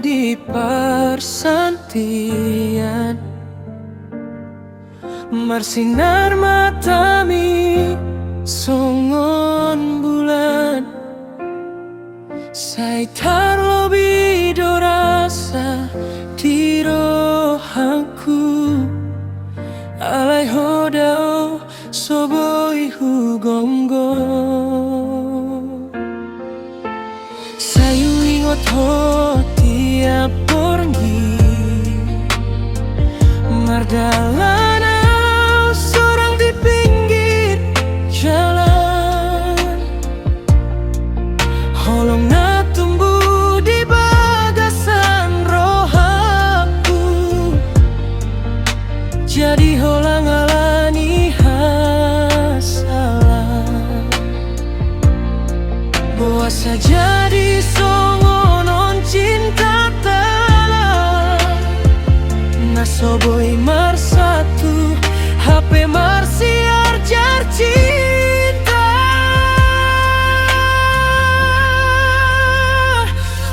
di persantian, marsinar matami songon bulan. Saitar lobi dorasa di rohanku, alai hodao soboi hugonggo. Sayu ingot ho tiap pergi, mardalana seorang di pinggir jalan. Holong na tumbuh di bagasan rohaku, jadi holang alani hasalah. Bawa saja di songonon cinta telah nasoboi marsatu HP marsiar jar cinta.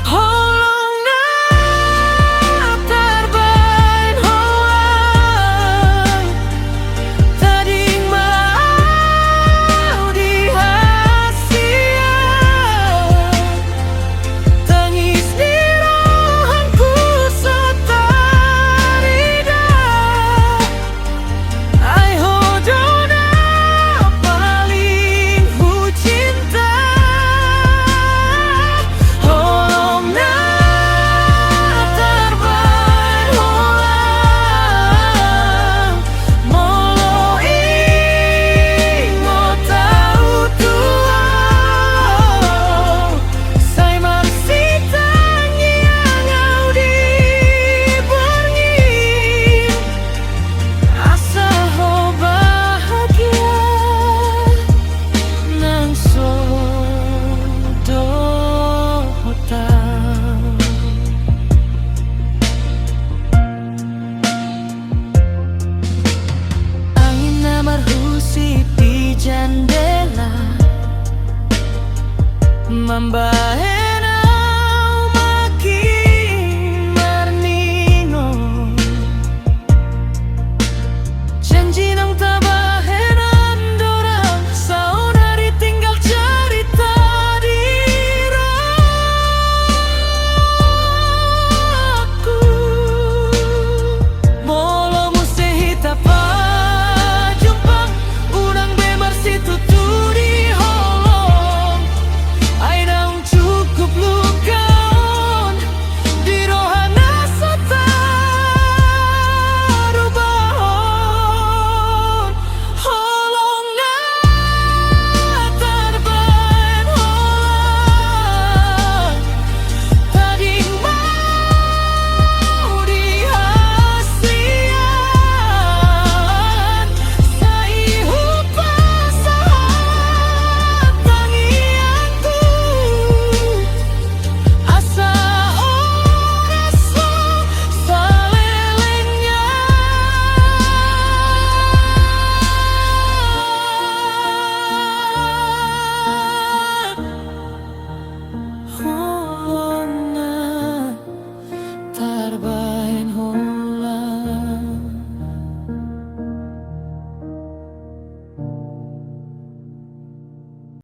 Holong na terbain hoang, tading mau dihasia. Tangis di rohanku sotarida, ai hodona paling ku cinta. Holong na terbain hoang, molo ingot tau tua. Sai marsi tangi angau di berngi, asa ho bahagia nang sodotang. Angin namar husik di jendela, membahe